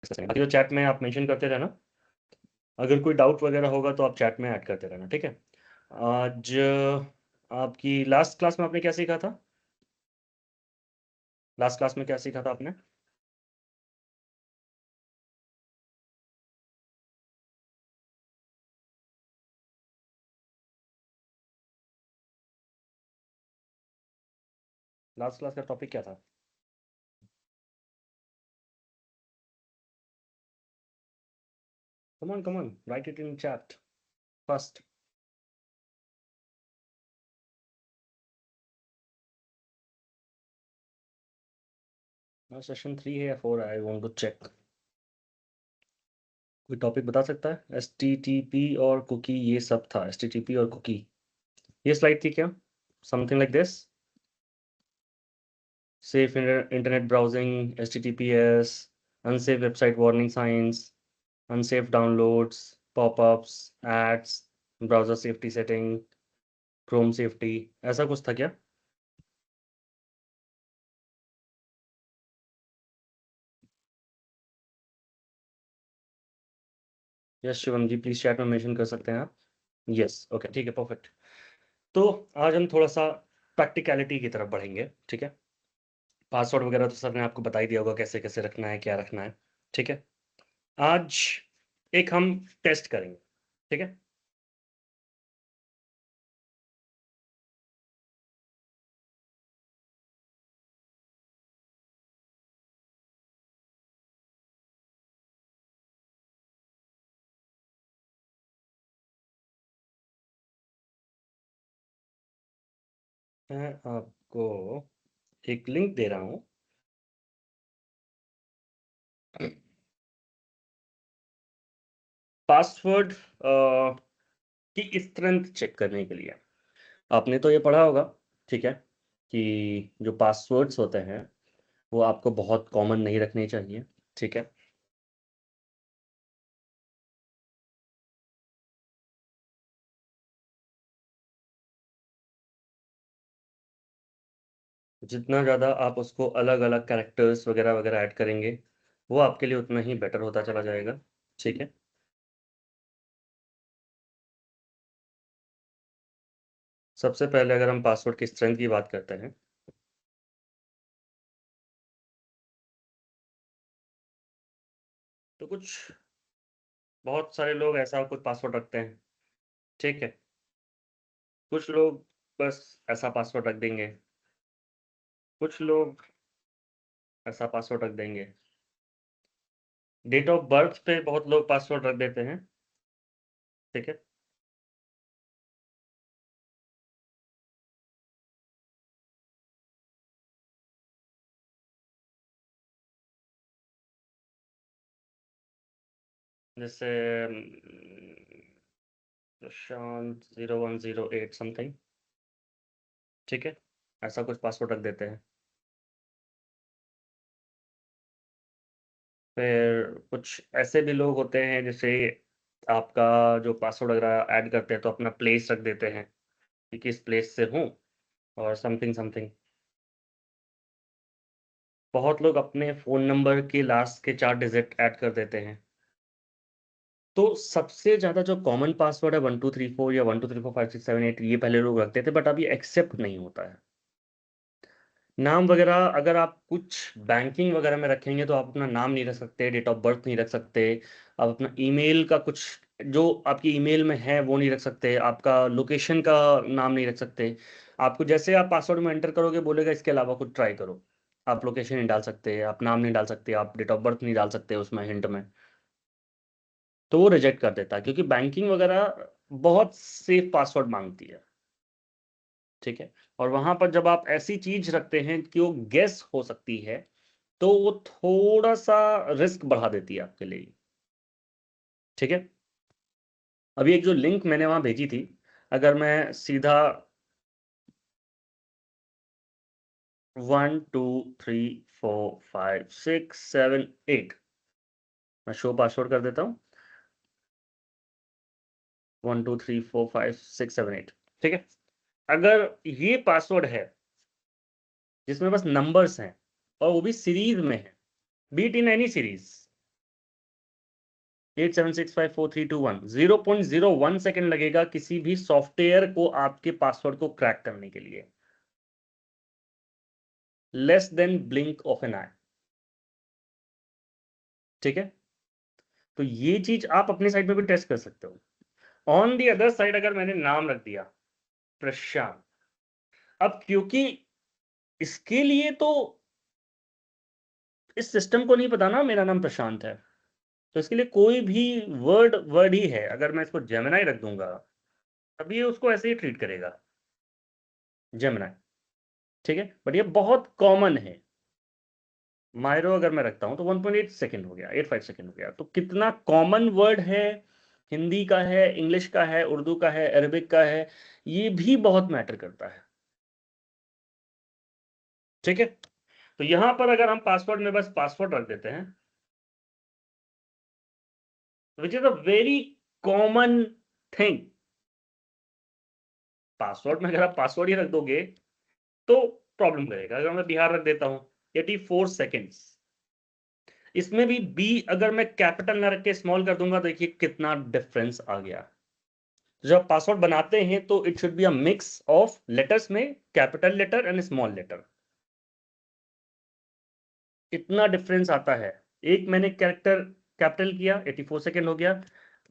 Discuss करेंगे। बाकी तो चैट में आप मेंशन करते रहना, अगर कोई डाउट वगैरह होगा तो आप चैट में ऐड करते रहना, ठीक है। आज आपकी लास्ट क्लास में आपने क्या सीखा था? लास्ट क्लास में क्या सीखा था आपने? लास्ट क्लास का टॉपिक क्या था? Come on, write it in chat first. Session 3 है या 4 है? I want to check. कोई टॉपिक बता सकता है? एचटीटीपी और कुकी, ये सब था। एचटीटीपी और कुकी, ये स्लाइड थी क्या? Something like this. Safe internet browsing, HTTPS, unsafe website warning signs, unsafe downloads, popups, ads, browser safety setting, Chrome safety, ऐसा कुछ था क्या? Yes Shivam ji, please chat में मेंशन कर सकते हैं आप। यस ओके, ठीक है, परफेक्ट। तो आज हम थोड़ा सा प्रैक्टिकलिटी की तरफ बढ़ेंगे, ठीक है। पासवर्ड वगैरह तो सर ने आपको बता ही दिया होगा कैसे कैसे रखना है, क्या रखना है, ठीक है। आज एक हम टेस्ट करेंगे, ठीक है। मैं आपको एक लिंक दे रहा हूँ, पासवर्ड की स्ट्रेंथ चेक करने के लिए। आपने तो ये पढ़ा होगा, ठीक है, कि जो पासवर्ड्स होते हैं वो आपको बहुत कॉमन नहीं रखने चाहिए, ठीक है। जितना ज़्यादा आप उसको अलग अलग कैरेक्टर्स वगैरह वगैरह ऐड करेंगे, वो आपके लिए उतना ही बेटर होता चला जाएगा, ठीक है। सबसे पहले अगर हम पासवर्ड की स्ट्रेंथ की बात करते हैं, तो कुछ बहुत सारे लोग ऐसा कुछ पासवर्ड रखते हैं, ठीक है। कुछ लोग बस ऐसा पासवर्ड रख देंगे, कुछ लोग ऐसा पासवर्ड रख देंगे। डेट ऑफ बर्थ पे बहुत लोग पासवर्ड रख देते हैं, ठीक है। जैसे प्रशांत 0108 समथिंग, ठीक है, ऐसा कुछ पासवर्ड रख देते हैं। फिर कुछ ऐसे भी लोग होते हैं, जैसे आपका जो पासवर्ड वगैरह ऐड करते हैं तो अपना प्लेस रख देते हैं कि किस प्लेस से हूँ, और समथिंग समथिंग। बहुत लोग अपने फ़ोन नंबर के लास्ट के 4 डिजिट ऐड कर देते हैं। तो सबसे ज़्यादा जो कॉमन पासवर्ड है 1234 या 12345678, ये पहले लोग रखते थे, बट अभी एक्सेप्ट नहीं होता है। नाम वगैरह अगर आप कुछ बैंकिंग वगैरह में रखेंगे तो आप अपना नाम नहीं रख सकते, डेट ऑफ बर्थ नहीं रख सकते, आप अपना ईमेल का कुछ जो आपकी ईमेल में है वो नहीं रख सकते, आपका लोकेशन का नाम नहीं रख सकते। आपको जैसे आप पासवर्ड में एंटर करोगे बोलेगा इसके अलावा कुछ ट्राई करो। आप लोकेशन नहीं डाल सकते, आप नाम नहीं डाल सकते, आप डेट ऑफ बर्थ नहीं डाल सकते उसमें हिंट में। तो वो रिजेक्ट कर देता है, क्योंकि बैंकिंग वगैरह बहुत सेफ पासवर्ड मांगती है, ठीक है। और वहां पर जब आप ऐसी चीज रखते हैं कि वो गेस हो सकती है, तो वो थोड़ा सा रिस्क बढ़ा देती है आपके लिए, ठीक है। अभी एक जो लिंक मैंने वहां भेजी थी, अगर मैं सीधा 1 2 3 4 5 6 7 8, मैं शो पासवर्ड कर देता हूँ, 1 2 3 4 5 6 7 8, ठीक है। अगर ये पासवर्ड है जिसमें बस नंबर्स हैं और वो भी सीरीज में है, beat in any series, 8765432 0.01 second लगेगा किसी भी सॉफ्टवेयर को आपके पासवर्ड को क्रैक करने के लिए, less than blink of an eye. ठीक है, तो ये चीज आप अपनी साइड में भी टेस्ट कर सकते हो। ऑन दी अदर साइड अगर मैंने नाम रख दिया प्रशांत, अब क्योंकि इसके लिए तो इस सिस्टम को नहीं पता ना मेरा नाम प्रशांत है, तो इसके लिए कोई भी वर्ड ही है, अगर मैं इसको जेमिनाई रख दूंगा तभी ये उसको ऐसे ही ट्रीट करेगा, जेमिनाई। ठीक है, बट ये बहुत कॉमन है। मायरो अगर मैं रखता हूं तो 1.8 सेकेंड हो गया, 85 सेकेंड हो गया। तो कितना कॉमन वर्ड है, हिंदी का है, इंग्लिश का है, उर्दू का है, अरबिक का है, ये भी बहुत मैटर करता है। ठीक है, तो यहां पर अगर हम पासवर्ड में बस पासवर्ड रख देते हैं, which is a very common thing. Password में अगर आप पासवर्ड ही रख दोगे तो प्रॉब्लम करेगा। अगर मैं बिहार रख देता हूं 84 सेकेंड्स, इसमें भी बी अगर मैं कैपिटल ना रख के स्मॉल कर दूंगा, देखिए कितना डिफरेंस आ गया। जब पासवर्ड बनाते हैं तो it should be a mix of letters में capital letter and small letter. इतना डिफरेंस आता है। एक मैंने कैरेक्टर कैपिटल किया 84 सेकेंड हो गया,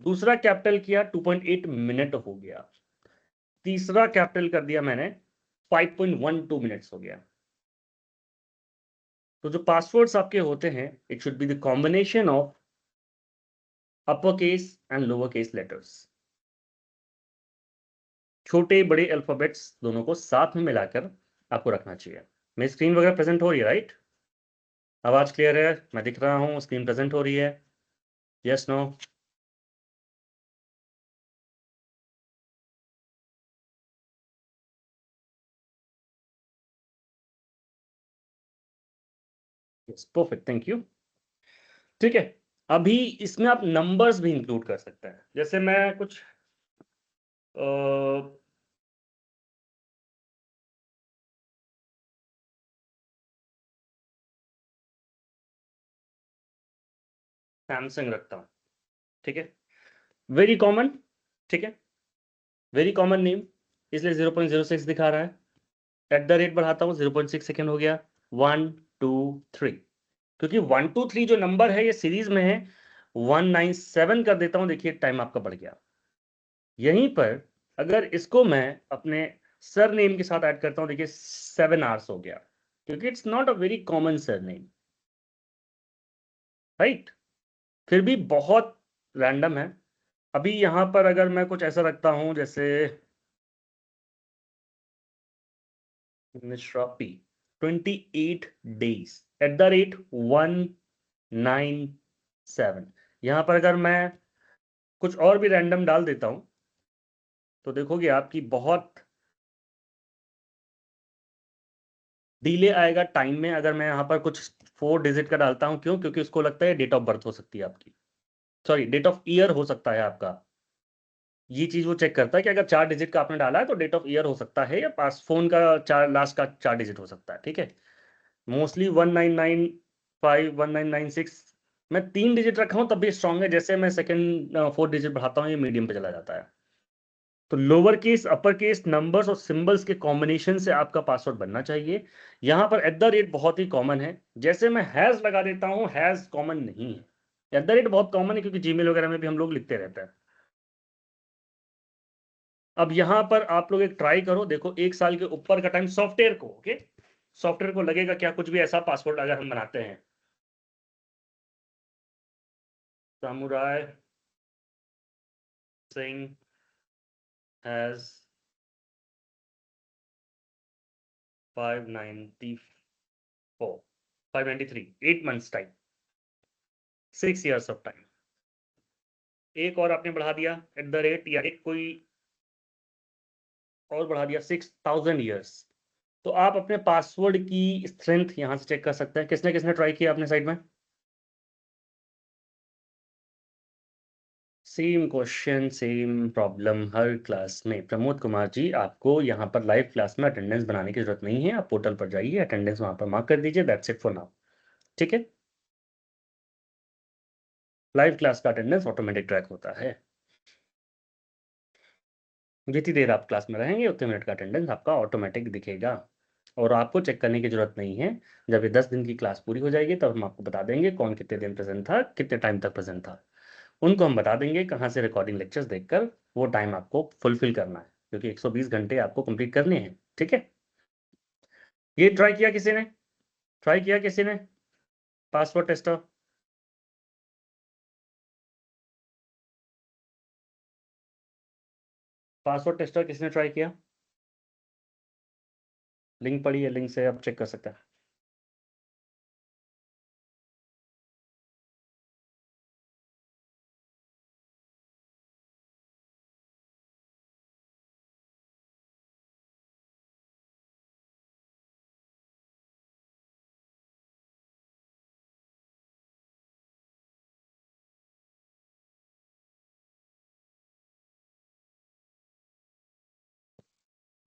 दूसरा कैपिटल किया 2.8 मिनट हो गया, तीसरा कैपिटल कर दिया मैंने 5.12 मिनट्स हो गया। तो जो पासवर्ड्स आपके होते हैं, it should be the combination of upper case and lower case letters. छोटे बड़े अल्फाबेट्स दोनों को साथ में मिलाकर आपको रखना चाहिए। मेरी स्क्रीन वगैरह प्रेजेंट हो रही है, राइट? आवाज क्लियर है, मैं दिख रहा हूं, स्क्रीन प्रेजेंट हो रही है? Yes, no? Yes, perfect, thank you. ठीक है, अभी इसमें आप नंबर्स भी इंक्लूड कर सकते हैं। जैसे मैं कुछ सैमसंग रखता हूं। ठीक है, वेरी कॉमन। ठीक है, वेरी कॉमन नेम, इसलिए 0.06 दिखा रहा है। एट द रेट बढ़ाता हूं, 0.6 सेकेंड हो गया। 1 2 3, क्योंकि 1 2 3 जो नंबर है ये सीरीज में है, 197 कर देता हूं, देखिए टाइम आपका बढ़ गया। यहीं पर अगर इसको मैं अपने सर नेम के साथ ऐड करता हूं, देखिए 7 आवर्स हो गया, क्योंकि it's not a very common sir name, right? फिर भी बहुत रैंडम है। अभी यहां पर अगर मैं कुछ ऐसा रखता हूं जैसे Mishra P, 28 days at the rate 197, यहां पर अगर मैं कुछ और भी रैंडम डाल देता हूं तो देखोगे आपकी बहुत डिले आएगा टाइम में। अगर मैं यहाँ पर कुछ 4 डिजिट का डालता हूँ, क्यों? क्योंकि उसको लगता है डेट ऑफ बर्थ हो सकती है आपकी, सॉरी डेट ऑफ ईयर हो सकता है आपका। ये चीज वो चेक करता है कि अगर 4 डिजिट का आपने डाला है तो डेट ऑफ ईयर हो सकता है, या पास फोन का चार लास्ट का 4 डिजिट हो सकता है। ठीक है, मोस्टली 1995 1996, मैं 3 डिजिट रखा हूँ तब भी स्ट्रांग है। जैसे मैं सेकंड 4 डिजिट बढ़ाता हूँ ये मीडियम पे चला जाता है। तो lower case upper case numbers और सिंबल्स के कॉम्बिनेशन से आपका पासवर्ड बनना चाहिए। यहां पर एट द रेट बहुत ही कॉमन है। जैसे मैं हैज लगा देता हूं, हैज कॉमन नहीं है। एट द रेट बहुत कॉमन है क्योंकि जीमेल वगैरह में भी हम लोग लिखते रहते हैं। अब यहां पर आप लोग एक ट्राई करो, देखो 1 साल के ऊपर का टाइम सॉफ्टवेयर को, ओके, सॉफ्टवेयर को लगेगा क्या कुछ भी ऐसा पासवर्ड अगर हम बनाते हैं। Samurai Singh has 594 593 8 months time, 6 years of time. एक और आपने बढ़ा दिया एट द रेट, या एक कोई और बढ़ा दिया 6000 years, तो आप अपने पासवर्ड की स्ट्रेंथ यहां से चेक कर सकते हैं। किसने किसने ट्राई किया अपने साइड में? सेम क्वेश्चन सेम प्रॉब्लम हर क्लास में। प्रमोद कुमार जी, आपको यहाँ पर लाइव क्लास में अटेंडेंस बनाने की जरूरत नहीं है, आप पोर्टल पर जाइए, अटेंडेंस वहां पर मार्क कर दीजिए, दैट्स इट फॉर नाउ। ठीक है, लाइव क्लास का अटेंडेंस ऑटोमेटिक ट्रैक होता है। जितनी देर आप क्लास में रहेंगे उतने मिनट का अटेंडेंस आपका ऑटोमेटिक दिखेगा, और आपको चेक करने की जरूरत नहीं है। जब ये 10 दिन की क्लास पूरी हो जाएगी तब हम आपको बता देंगे कौन कितने दिन प्रेजेंट था, कितने टाइम तक प्रेजेंट था। उनको हम बता देंगे कहाँ से रिकॉर्डिंग लेक्चर्स देखकर वो टाइम आपको फुलफिल करना है, क्योंकि 120 घंटे आपको कंप्लीट करने हैं। ठीक है, ये ट्राई किया किसी ने? ट्राई किया किसी ने पासवर्ड टेस्टर? पासवर्ड टेस्टर किसने ट्राई किया? लिंक पड़ी है, लिंक से आप चेक कर सकते हैं।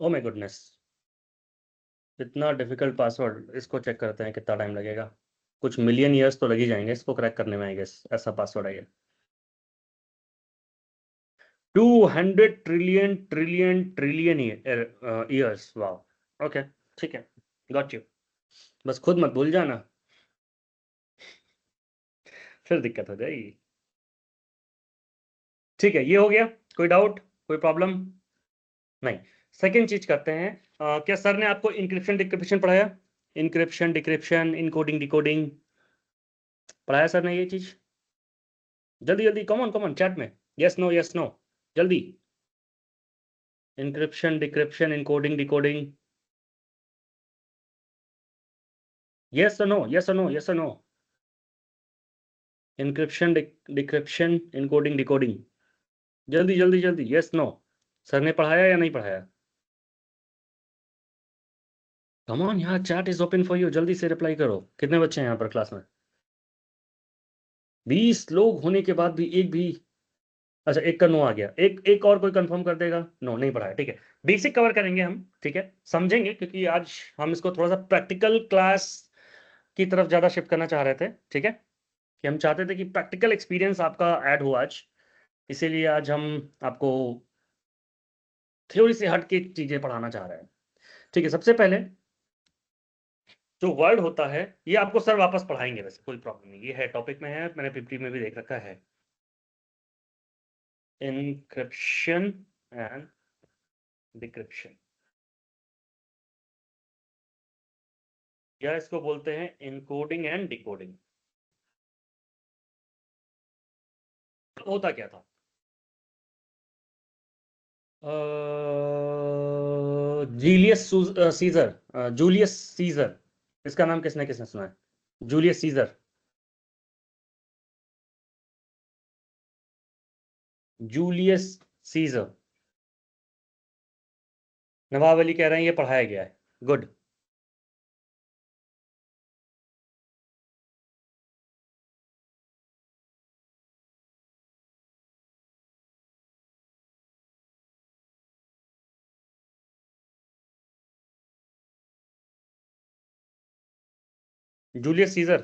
ओ माय गुडनेस, इतना डिफिकल्ट पासवर्ड, इसको चेक करते हैं कितना टाइम लगेगा। कुछ मिलियन ईयर्स तो लग ही जाएंगे इसको क्रैक करने में, आई गेस। ऐसा पासवर्ड है ये। 200 ट्रिलियन ट्रिलियन ट्रिलियन ईयर्स, वाह। ओके, ठीक है, गॉट यू। बस खुद मत भूल जाना, फिर दिक्कत हो जाएगी। ठीक है, ये हो गया। कोई डाउट, कोई प्रॉब्लम? नहीं। सेकंड चीज करते हैं। क्या सर ने आपको इंक्रिप्शन डिक्रिप्शन पढ़ाया? इंक्रिप्शन डिक्रिप्शन, इनकोडिंग डिकोडिंग पढ़ाया सर ने ये चीज? जल्दी जल्दी, कम ऑन चैट में, यस नो यस नो, जल्दी। Encryption decryption, encoding decoding, yes no yes no yes no. Encryption decryption, encoding decoding, जल्दी जल्दी जल्दी, यस नो। सर ने पढ़ाया या नहीं पढ़ाया? कम ऑन यार, chat is open for you, जल्दी से रिप्लाई करो। कितने बच्चे हैं यहाँ पर क्लास में? 20 लोग होने के बाद भी एक भी? अच्छा, एक का नो आ गया। एक और कोई कंफर्म कर देगा? नो, नहीं पढ़ाया, ठीक है। बेसिक कवर करेंगे हम, ठीक है, समझेंगे, क्योंकि आज हम इसको थोड़ा सा प्रैक्टिकल क्लास की तरफ ज्यादा शिफ्ट करना चाह रहे थे। ठीक है, कि हम चाहते थे कि प्रैक्टिकल एक्सपीरियंस आपका ऐड हो आज, इसीलिए आज हम आपको थ्योरी से हट के चीजें पढ़ाना चाह रहे हैं। ठीक है, सबसे पहले जो वर्ड होता है ये आपको सर वापस पढ़ाएंगे, वैसे कोई प्रॉब्लम नहीं, ये है टॉपिक में है, मैंने पीपीटी में भी देख रखा है। इनक्रिप्शन एंड डिक्रिप्शन, या इसको बोलते हैं इनकोडिंग एंड डिकोडिंग। होता क्या था? सीजर, जूलियस सीजर, इसका नाम किसने किसने सुना है? Julius Caesar, Julius Caesar. Nawab Ali कह रहे हैं ये पढ़ाया गया है, गुड। जूलियस सीजर,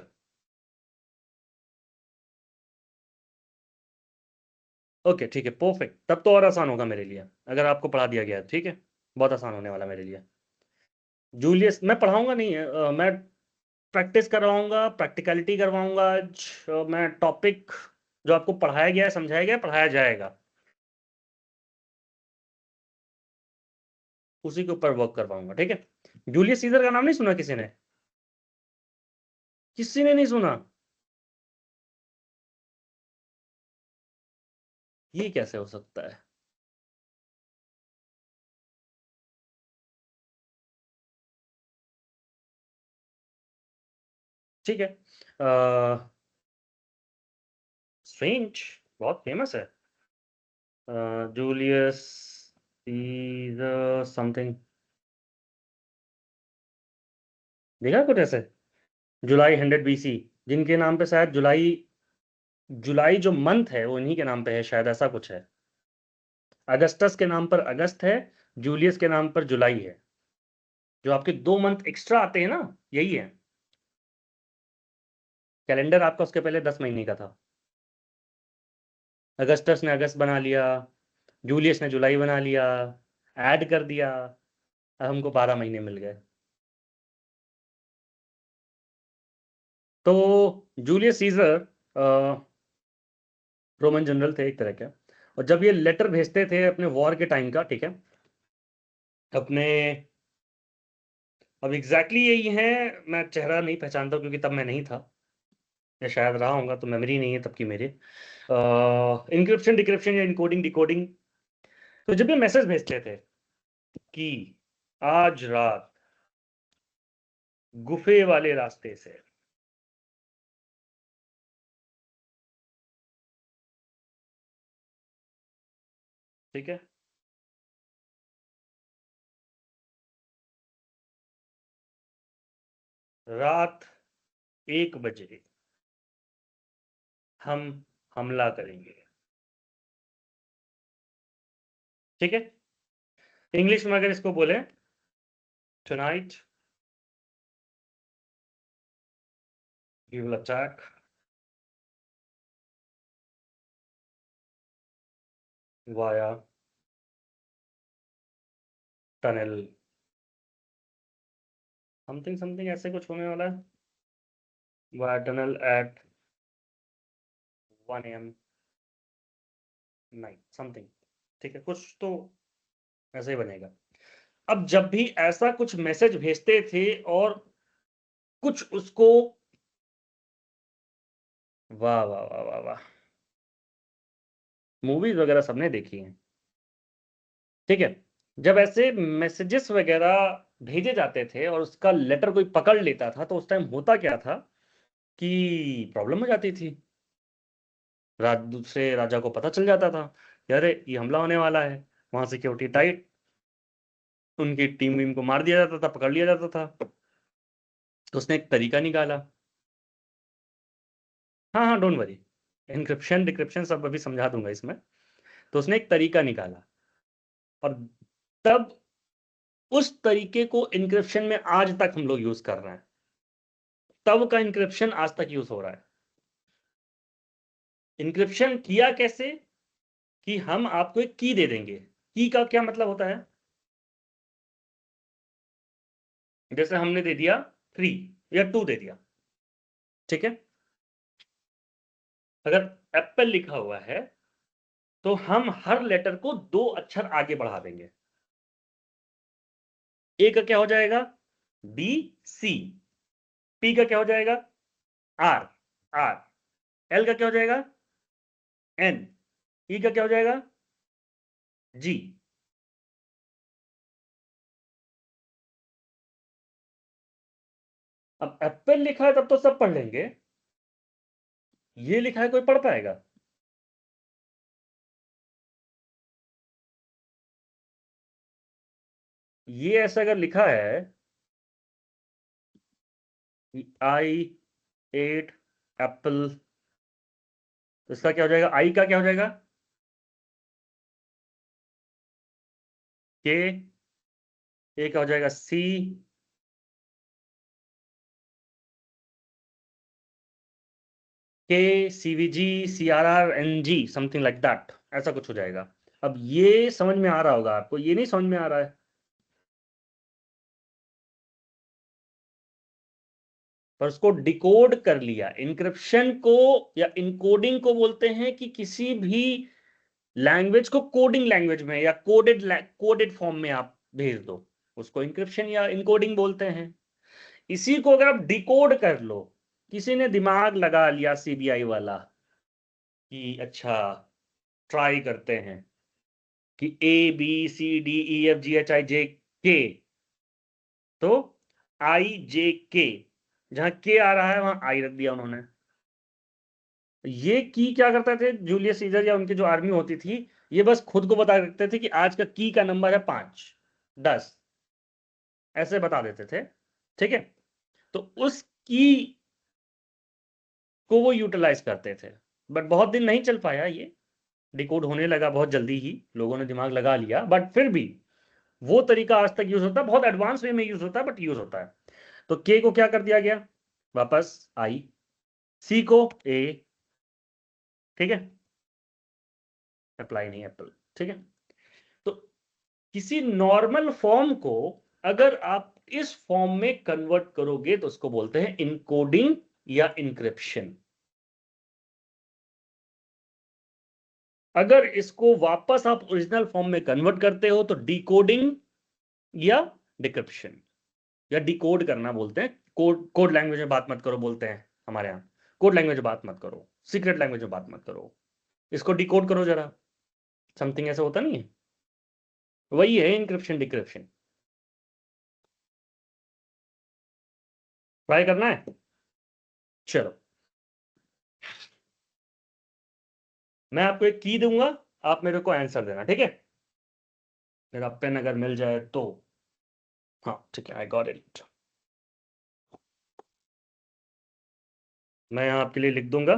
ओके ठीक है, परफेक्ट। तब तो और आसान होगा मेरे लिए अगर आपको पढ़ा दिया गया है, ठीक है, बहुत आसान होने वाला मेरे लिए। जूलियस मैं पढ़ाऊंगा नहीं है, मैं प्रैक्टिस करवाऊंगा, प्रैक्टिकलिटी करवाऊंगा आज। मैं टॉपिक जो आपको पढ़ाया गया है, समझाया गया है, पढ़ाया जाएगा, उसी के ऊपर वर्क करवाऊंगा, ठीक है। जूलियस सीजर का नाम नहीं सुना किसी ने? किसी ने नहीं सुना? ये कैसे हो सकता है? ठीक है, स्ट्रेंज, बहुत फेमस है। जूलियस सीजर समथिंग, देखा कुछ ऐसे? जुलाई 100 BC, जिनके नाम पे शायद जुलाई, जुलाई जो मंथ है वो इन्हीं के नाम पे है शायद, ऐसा कुछ है। अगस्टस के नाम पर अगस्त है, जूलियस के नाम पर जुलाई है। जो आपके 2 मंथ एक्स्ट्रा आते हैं ना, यही है। कैलेंडर आपका उसके पहले 10 महीने का था। अगस्टस ने अगस्त बना लिया, जूलियस ने जुलाई बना लिया, ऐड कर दिया, अब हमको 12 महीने मिल गए। तो जूलियस सीजर रोमन जनरल थे एक तरह के, और जब ये लेटर भेजते थे अपने वॉर के टाइम का, ठीक है, अपने, अब एग्जैक्टली यही है, मैं चेहरा नहीं पहचानता क्योंकि तब मैं नहीं था, या शायद रहा होगा, तो मेमोरी नहीं है तब की मेरी। इंक्रिप्शन डिक्रिप्शन या इनकोडिंग डिकोडिंग। तो जब ये मैसेज भेजते थे कि आज रात गुफे वाले रास्ते से, ठीक है, रात 1 बजे हम हमला करेंगे, ठीक है। इंग्लिश में अगर इसको बोले, tonight we will attack via tunnel, something something ऐसे कुछ होने वाला है, via tunnel at 1 AM night something, ठीक है, कुछ तो ऐसे ही बनेगा। अब जब भी ऐसा कुछ मैसेज भेजते थे और कुछ उसको, वाह वाह वाह वाह वाह, मूवीज वगैरह सबने देखी हैं, ठीक है। जब ऐसे मैसेजेस वगैरह भेजे जाते थे और उसका लेटर कोई पकड़ लेता था, तो उस टाइम होता क्या था कि प्रॉब्लम हो जाती थी। दूसरे राजा को पता चल जाता था कि अरे ये हमला होने वाला है, वहां सिक्योरिटी टाइट, उनकी टीम वीम को मार दिया जाता था, पकड़ लिया जाता था। तो उसने एक तरीका निकाला। हाँ हाँ, डोंट वरी, इंक्रिप्शन डिक्रिप्शन सब अभी समझा दूंगा इसमें। तो उसने एक तरीका निकाला, और तब उस तरीके को इंक्रिप्शन में आज तक हम लोग यूज कर रहे हैं। तब का इंक्रिप्शन आज तक यूज हो रहा है। इंक्रिप्शन किया कैसे, कि हम आपको एक की दे देंगे। की का क्या मतलब होता है, जैसे हमने दे दिया 3 या 2 दे दिया, ठीक है। अगर एप्पल लिखा हुआ है तो हम हर लेटर को 2 अक्षर आगे बढ़ा देंगे। ए का क्या हो जाएगा, बी सी। पी का क्या हो जाएगा, आर आर। एल का क्या हो जाएगा, एन। ई का क्या हो जाएगा, जी। अब एप्पल लिखा है तब तो सब पढ़ लेंगे, ये लिखा है कोई पढ़ पाएगा। ये ऐसा अगर लिखा है, आई एट एप्पल, तो इसका क्या हो जाएगा, आई का क्या हो जाएगा, के। ए का हो जाएगा सी, के सीवीजी CRRNG समथिंग लाइक दैट, ऐसा कुछ हो जाएगा। अब ये समझ में आ रहा होगा आपको, ये नहीं समझ में आ रहा है। पर उसको डिकोड कर लिया। इंक्रिप्शन को या इनकोडिंग को बोलते हैं कि किसी भी लैंग्वेज को कोडिंग लैंग्वेज में या कोडेड फॉर्म में आप भेज दो, उसको इंक्रिप्शन या इनकोडिंग बोलते हैं। इसी को अगर आप डिकोड कर लो, किसी ने दिमाग लगा लिया सीबीआई वाला कि अच्छा ट्राई करते हैं कि ABCDEFGHIJK, तो IJK, जहां के आ रहा है वहां आई रख दिया उन्होंने। ये की क्या करते थे जूलियस सीजर या उनकी जो आर्मी होती थी, ये बस खुद को बता देते थे कि आज का की का नंबर है 5, 10, ऐसे बता देते थे, ठीक है। तो उस की को वो यूटिलाइज करते थे, बट बहुत दिन नहीं चल पाया ये। डिकोड होने लगा बहुत जल्दी ही, लोगों ने दिमाग लगा लिया, बट फिर भी वो तरीका आज तक यूज होता है, बहुत एडवांस वे में यूज होता है, बट यूज होता है। तो के को क्या कर दिया गया, वापस आई, सी को ए, ठीक है। अप्लाई नहीं एप्पल, ठीक है। तो किसी नॉर्मल फॉर्म को अगर आप इस फॉर्म में कन्वर्ट करोगे तो उसको बोलते हैं इनकोडिंग या इनक्रिप्शन। अगर इसको वापस आप ओरिजिनल फॉर्म में कन्वर्ट करते हो तो डिकोडिंग या डिक्रिप्शन, या डिकोड करना बोलते हैं। कोड लैंग्वेज में बात मत करो बोलते हैं हमारे यहाँ, कोड लैंग्वेज में बात मत करो, सीक्रेट लैंग्वेज में बात मत करो, इसको डिकोड करो जरा, समथिंग ऐसा होता नहीं है, वही है इनक्रिप्शन डिक्रिप्शन। ट्राई करना है, चलो मैं आपको एक की दूंगा, आप मेरे को आंसर देना, ठीक है। मेरा पेन अगर मिल जाए तो, हाँ ठीक है, आई गॉट इट। मैं यहाँ आपके लिए लिख दूंगा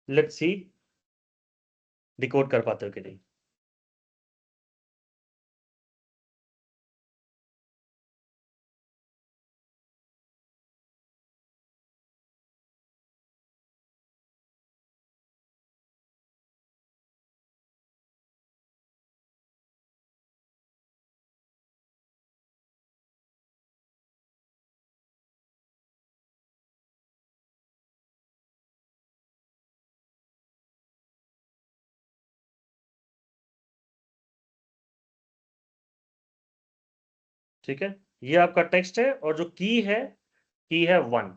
लेट्स सी डिकोड कर पाते हो कि नहीं। ठीक है, ये आपका टेक्स्ट है और जो की है 1।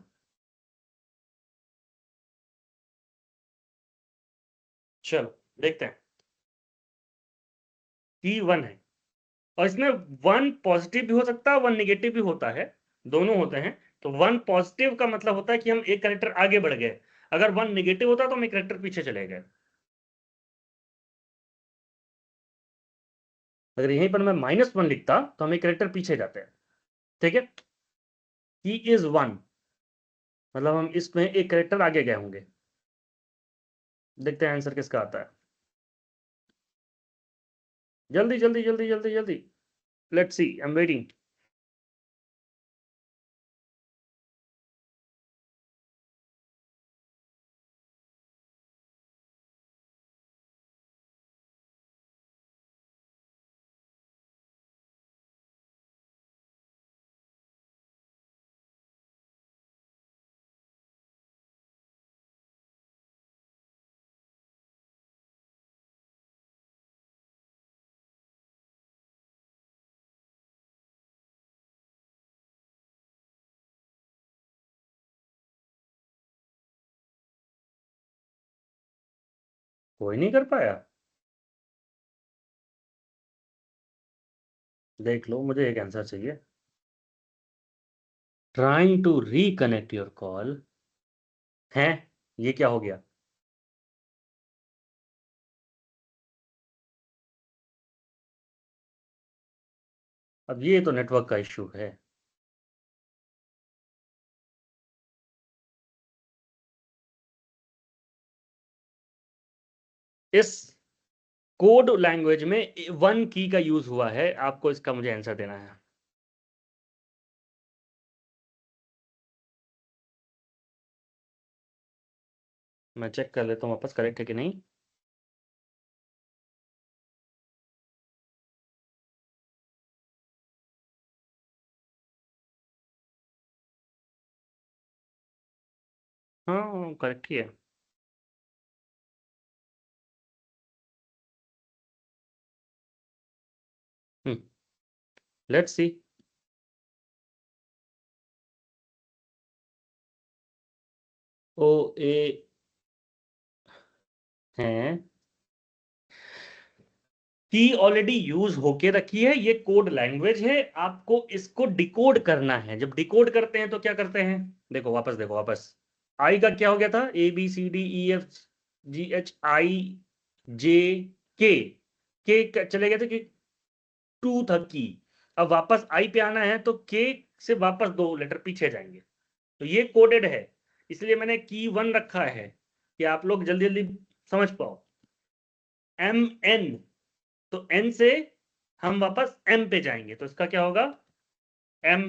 चलो देखते हैं, की 1 है और इसमें 1 पॉजिटिव भी हो सकता है, 1 निगेटिव भी होता है, दोनों होते हैं। तो 1 पॉजिटिव का मतलब होता है कि हम एक कैरेक्टर आगे बढ़ गए, अगर 1 निगेटिव होता तो हम एक कैरेक्टर पीछे चले गए। अगर यहीं पर मैं -1 लिखता तो हम एक कैरेक्टर पीछे जाते हैं, ठीक है। की इज 1 मतलब हम इसमें एक कैरेक्टर आगे गए होंगे। देखते हैं आंसर किसका आता है, जल्दी जल्दी जल्दी जल्दी जल्दी, let's see, I am waiting. कोई नहीं कर पाया, देख लो, मुझे एक आंसर चाहिए। Trying to reconnect your call है, ये क्या हो गया। अब ये तो नेटवर्क का इश्यू है। इस कोड लैंग्वेज में 1 की का यूज हुआ है, आपको इसका मुझे आंसर देना है। मैं चेक कर लेता हूँ वापस, करेक्ट है कि नहीं। हाँ करेक्ट ही है। Let's see. ओ ए हैं, की ऑलरेडी यूज होके रखी है, ये कोड लैंग्वेज है, आपको इसको डिकोड करना है। जब डिकोड करते हैं तो क्या करते हैं, देखो वापस, देखो वापस, आई का क्या हो गया था, ABCDEFGHI जे के चले गए थे कि 2 था की। अब वापस आई पे आना है तो के से वापस 2 लेटर पीछे जाएंगे, तो ये कोडेड है, इसलिए मैंने की 1 रखा है कि आप लोग जल्दी जल्दी समझ पाओ। MN, तो N से हम वापस m पे जाएंगे, तो इसका क्या होगा, m,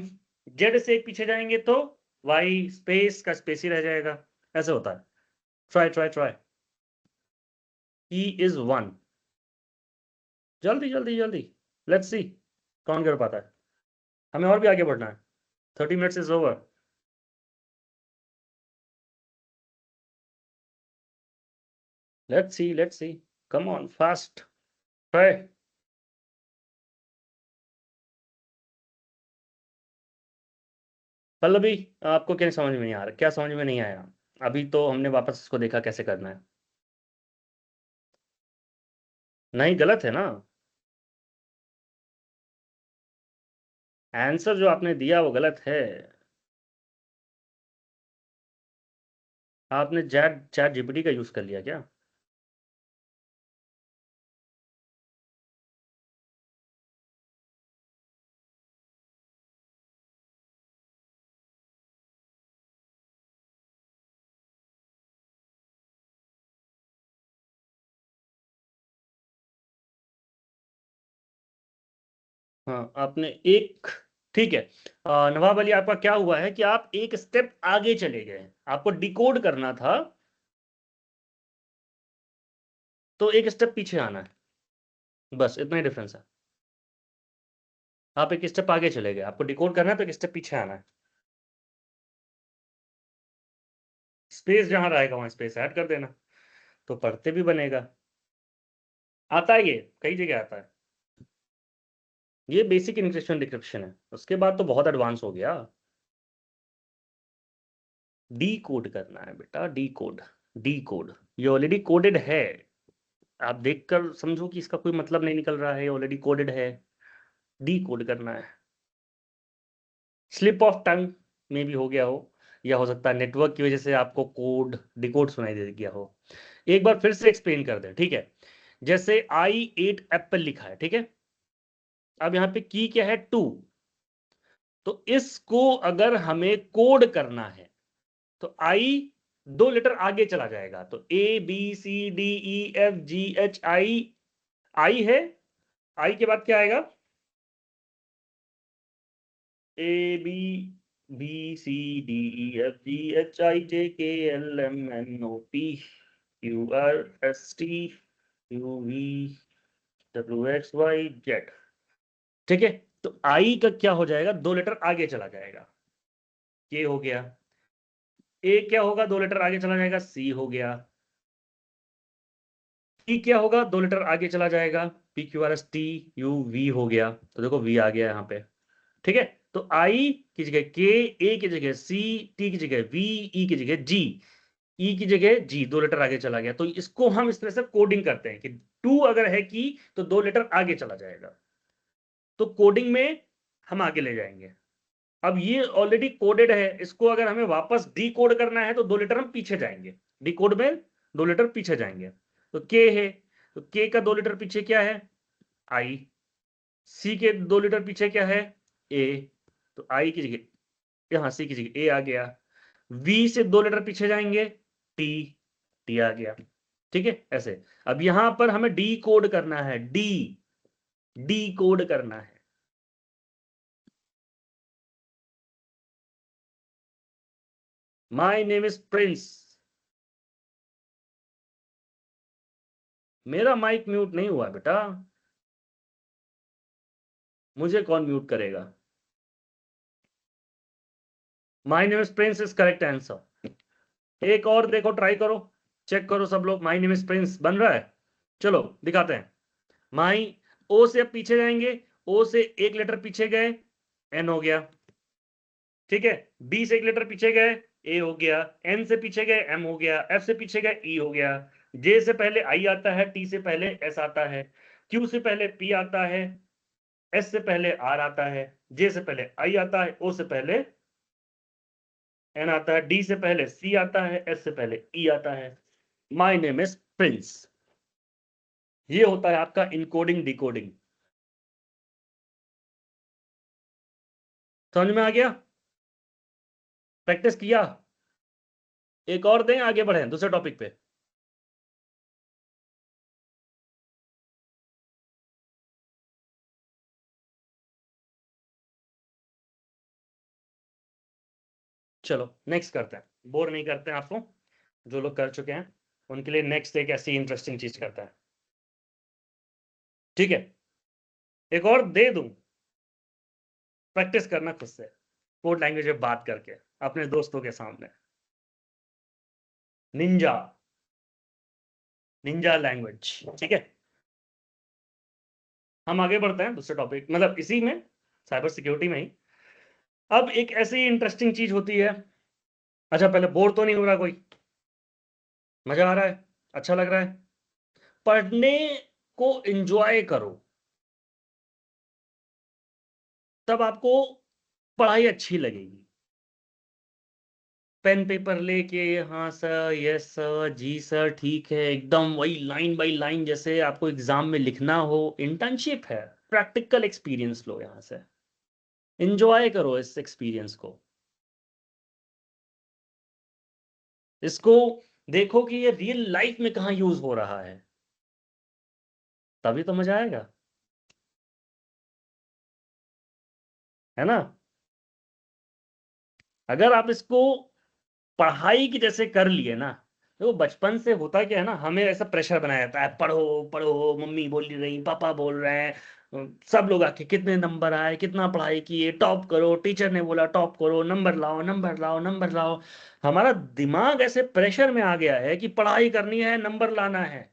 z से एक पीछे जाएंगे तो y स्पेस का स्पेस ही रह जाएगा। ऐसे होता है। Try try try. e is 1। जल्दी जल्दी जल्दी, लेट्स सी कौन कर पाता है। हमें और भी आगे बढ़ना है। 30 minutes is over. Let's see, come on fast, try. Pallavi, आपको क्या समझ में नहीं आ रहा, क्या समझ में नहीं आया? अभी तो हमने वापस इसको देखा कैसे करना है। नहीं, गलत है ना। आंसर जो आपने दिया वो गलत है। आपने चैट चैट जीपीटी का यूज कर लिया क्या? हाँ, आपने एक, ठीक है। नवाब अली, आपका क्या हुआ है कि आप एक स्टेप आगे चले गए, आपको डिकोड करना था, तो एक स्टेप पीछे आना है। बस इतना ही डिफरेंस है। आप एक स्टेप आगे चले गए, आपको डिकोड करना है तो एक स्टेप पीछे आना है। स्पेस जहां रहेगा वहां स्पेस ऐड कर देना, तो पढ़ते भी बनेगा। आता है, ये कई जगह आता है। ये बेसिक इंक्रिप्शन डिक्रिप्शन है, उसके बाद तो बहुत एडवांस हो गया। डी कोड करना है बेटा, डी कोड। डी कोड, ये ऑलरेडी कोडेड है। आप देखकर समझो कि इसका कोई मतलब नहीं निकल रहा है, ऑलरेडी कोडेड है। डी कोड करना है। स्लिप ऑफ टंग में भी हो गया हो, या हो सकता है नेटवर्क की वजह से आपको कोड डिकोड सुनाई दे गया हो। एक बार फिर से एक्सप्लेन कर दे, ठीक है। जैसे I8 एप्पल लिखा है, ठीक है। अब यहाँ पे की क्या है, 2। तो इसको अगर हमें कोड करना है तो आई 2 लेटर आगे चला जाएगा, तो ABCDEFGHI, आई है। आई के बाद क्या आएगा, ABCDEFGHIJKLMNOPQRSTUVWXYZ। ठीक है। तो आई का क्या हो जाएगा, 2 लेटर आगे चला जाएगा, के हो गया। ए क्या होगा, 2 लेटर आगे चला जाएगा, सी हो गया। टी क्या होगा, 2 लेटर आगे चला जाएगा, PQRSTUV हो गया। तो देखो वी आ गया यहाँ पे, ठीक है। तो आई की जगह के, ए की जगह सी, टी की जगह वी, ई की जगह जी, ई की जगह जी, 2 लेटर आगे चला गया। तो इसको हम इस तरह से कोडिंग करते हैं कि 2 अगर है की तो 2 लेटर आगे चला जाएगा, तो कोडिंग में हम आगे ले जाएंगे। अब ये ऑलरेडी कोडेड है, इसको अगर हमें वापस डी कोड करना है तो 2 लेटर हम पीछे जाएंगे, डी कोड में 2 लेटर पीछे जाएंगे। तो के है, तो के का 2 लेटर पीछे क्या है, आई। सी के 2 लेटर पीछे क्या है, ए। तो आई की जगह, यहां सी की जगह ए आ गया। वी से 2 लेटर पीछे जाएंगे, टी, टी आ गया। ठीक है, ऐसे। अब यहां पर हमें डी कोड करना है, डी, डी कोड करना है। My name is Prince. मेरा माइक म्यूट नहीं हुआ बेटा, मुझे कौन म्यूट करेगा। My name is Prince is correct answer. एक और देखो, ट्राई करो, चेक करो सब लोग, माई नेम इज प्रिंस बन रहा है। चलो दिखाते हैं। माई, ओ से अब पीछे जाएंगे, ओ से 1 लेटर पीछे गए, एन हो गया। ठीक है। बी से 1 लेटर पीछे गए, ए हो गया। एन से पीछे गए, एम हो गया। एफ से पीछे गए, ई हो गया। जे से पहले आई आता है, टी से पहले एस आता है, क्यू से पहले पी आता है, एस से पहले आर आता है, जे से पहले आई आता है, ओ से पहले एन आता है, डी से पहले सी आता है, एस से पहले ई आता है। My name is Prince. ये होता है आपका इनकोडिंग डिकोडिंग। समझ में आ गया? प्रैक्टिस किया? एक और दें, आगे बढ़े दूसरे टॉपिक पे। चलो नेक्स्ट करते हैं, बोर नहीं करते हैं आपको, जो लोग कर चुके हैं उनके लिए नेक्स्ट एक ऐसी इंटरेस्टिंग चीज करता है। ठीक है, एक और दे दूं, प्रैक्टिस करना खुद से कोड लैंग्वेज में बात करके अपने दोस्तों के सामने। Ninja, Ninja language. ठीक है, हम आगे बढ़ते हैं दूसरे टॉपिक, मतलब इसी में, साइबर सिक्योरिटी में ही। अब एक ऐसी इंटरेस्टिंग चीज होती है। अच्छा, पहले बोर तो नहीं हो रहा कोई? मजा आ रहा है? अच्छा लग रहा है? पढ़ने को एंजॉय करो, तब आपको पढ़ाई अच्छी लगेगी। पेन पेपर लेके, हाँ सर, यस सर, जी सर, ठीक है, एकदम वही लाइन बाय लाइन जैसे आपको एग्जाम में लिखना हो। इंटर्नशिप है, प्रैक्टिकल एक्सपीरियंस लो यहां से, एंजॉय करो इस एक्सपीरियंस को, इसको देखो कि ये रियल लाइफ में कहाँ यूज हो रहा है, तभी तो मजा आएगा, है ना? अगर आप इसको पढ़ाई की जैसे कर लिए ना, तो बचपन से होता क्या है ना, हमें ऐसा प्रेशर बनाया जाता है, पढ़ो पढ़ो, मम्मी बोल रही, पापा बोल रहे हैं, सब लोग आके कितने नंबर आए, कितना पढ़ाई किए, टॉप करो, टीचर ने बोला टॉप करो, नंबर लाओ नंबर लाओ नंबर लाओ। हमारा दिमाग ऐसे प्रेशर में आ गया है कि पढ़ाई करनी है, नंबर लाना है।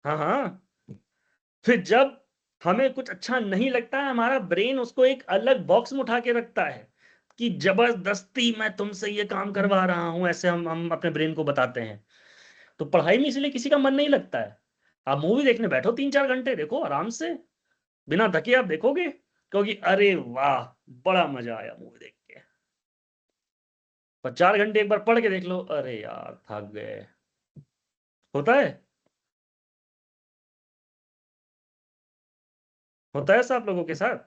हाँ हाँ, फिर जब हमें कुछ अच्छा नहीं लगता है, हमारा ब्रेन उसको एक अलग बॉक्स में उठा के रखता है कि जबरदस्ती मैं तुमसे ये काम करवा रहा हूं, ऐसे हम अपने ब्रेन को बताते हैं। तो पढ़ाई में इसलिए किसी का मन नहीं लगता है। आप मूवी देखने बैठो, 3-4 घंटे देखो आराम से, बिना थके आप देखोगे, क्योंकि अरे वाह, बड़ा मजा आया मूवी देख के। पर 4 घंटे एक बार पढ़ के देख लो, अरे यार थक गए। होता है होता है, ऐसा आप लोगों के साथ?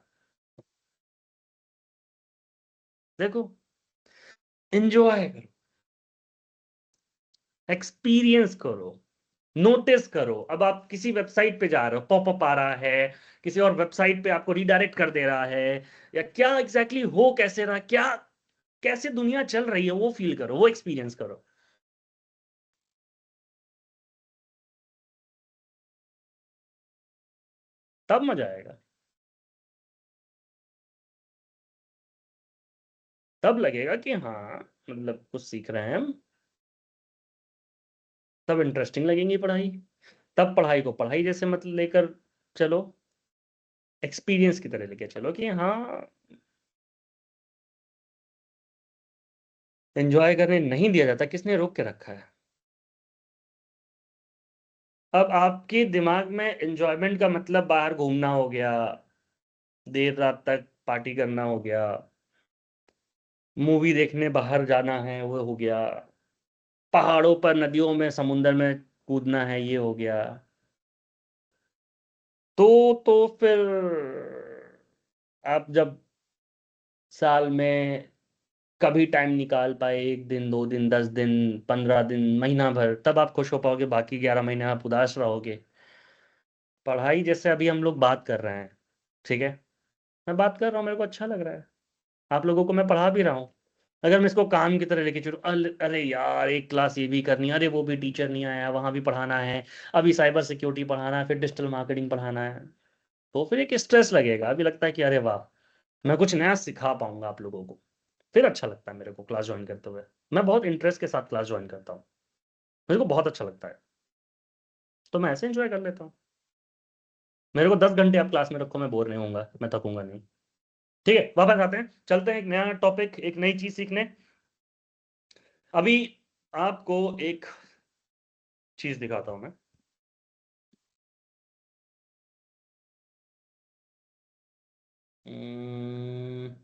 देखो, एंजॉय करो, एक्सपीरियंस करो, नोटिस करो। अब आप किसी वेबसाइट पे जा रहे हो, पॉपअप आ रहा है, किसी और वेबसाइट पे आपको रीडायरेक्ट कर दे रहा है, या क्या एग्जैक्टली हो कैसे रहा, क्या कैसे दुनिया चल रही है, वो फील करो, वो एक्सपीरियंस करो, तब मजा आएगा। तब लगेगा कि हाँ, मतलब कुछ सीख रहे हैं हम, तब इंटरेस्टिंग लगेंगी पढ़ाई। तब पढ़ाई को पढ़ाई जैसे मतलब लेकर चलो, एक्सपीरियंस की तरह लेके चलो कि हाँ, एंजॉय करने नहीं दिया जाता, किसने रोक के रखा है? अब आपके दिमाग में एंजॉयमेंट का मतलब बाहर घूमना हो गया, देर रात तक पार्टी करना हो गया, मूवी देखने बाहर जाना है वो हो गया, पहाड़ों पर, नदियों में, समुंदर में कूदना है ये हो गया। तो फिर आप जब साल में कभी टाइम निकाल पाए, 1 दिन, 2 दिन, 10 दिन, 15 दिन, महीना भर, तब आप खुश हो पाओगे, बाकी 11 महीने आप उदास रहोगे। पढ़ाई जैसे अभी हम लोग बात कर रहे हैं, ठीक है, मैं बात कर रहा हूँ, मेरे को अच्छा लग रहा है, आप लोगों को मैं पढ़ा भी रहा हूँ। अगर मैं इसको काम की तरह लेके चलूँ, अरे यार एक क्लास ये भी करनी है, अरे वो भी टीचर नहीं आया, वहां भी पढ़ाना है, अभी साइबर सिक्योरिटी पढ़ाना है, फिर डिजिटल मार्केटिंग पढ़ाना है, तो फिर एक स्ट्रेस लगेगा, अभी लगता है कि अरे वाह, मैं कुछ नया सिखा पाऊंगा आप लोगों को, फिर अच्छा लगता है मेरे को क्लास ज्वाइन करते हुए। मैं बहुत इंटरेस्ट के साथ क्लास ज्वाइन करता हूँ, मेरे को बहुत अच्छा लगता है, तो मैं ऐसे एंजॉय कर लेता हूँ। मेरे को 10 घंटे आप क्लास में रखो, मैं बोर नहीं होऊंगा, मैं थकूंगा नहीं। ठीक है, वापस आते हैं, चलते हैं एक नया टॉपिक, एक नई चीज सीखने। अभी आपको एक चीज दिखाता हूं मैं। हम्म,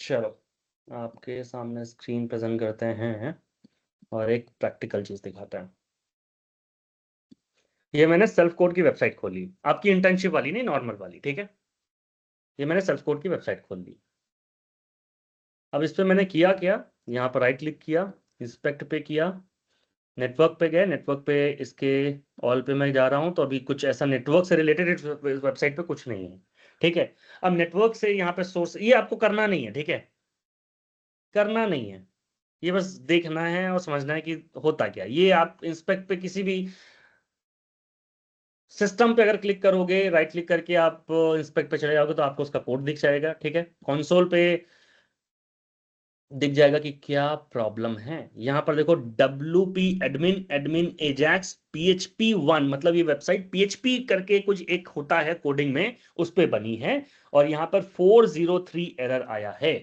चलो आपके सामने स्क्रीन प्रेजेंट करते हैं और एक प्रैक्टिकल चीज दिखाते हैं। ये मैंने सेल्फ कोड की वेबसाइट खोली, आपकी इंटर्नशिप वाली नहीं, नॉर्मल वाली, ठीक है। ये मैंने सेल्फ कोड की वेबसाइट खोल ली। अब इस पे मैंने किया क्या, यहाँ पर राइट क्लिक किया, इंस्पेक्ट पे किया, नेटवर्क पे गए, नेटवर्क पे इसके ऑल पे मैं जा रहा हूँ, तो अभी कुछ ऐसा नेटवर्क से रिलेटेड वेबसाइट पे कुछ नहीं है, ठीक है। अब नेटवर्क से यहाँ पे सोर्स, ये आपको करना नहीं है, ठीक है, करना नहीं है, ये बस देखना है और समझना है कि होता क्या। ये आप इंस्पेक्ट पे किसी भी सिस्टम पे अगर क्लिक करोगे, राइट क्लिक करके आप इंस्पेक्ट पे चले जाओगे तो आपको उसका कोड दिख जाएगा, ठीक है। कंसोल पे दिख जाएगा कि क्या प्रॉब्लम है। यहां पर देखो WP admin admin Ajax PHP 1, मतलब ये वेबसाइट PHP करके कुछ एक होता है कोडिंग में, उस पे बनी है। और यहां पर 403 एरर आया है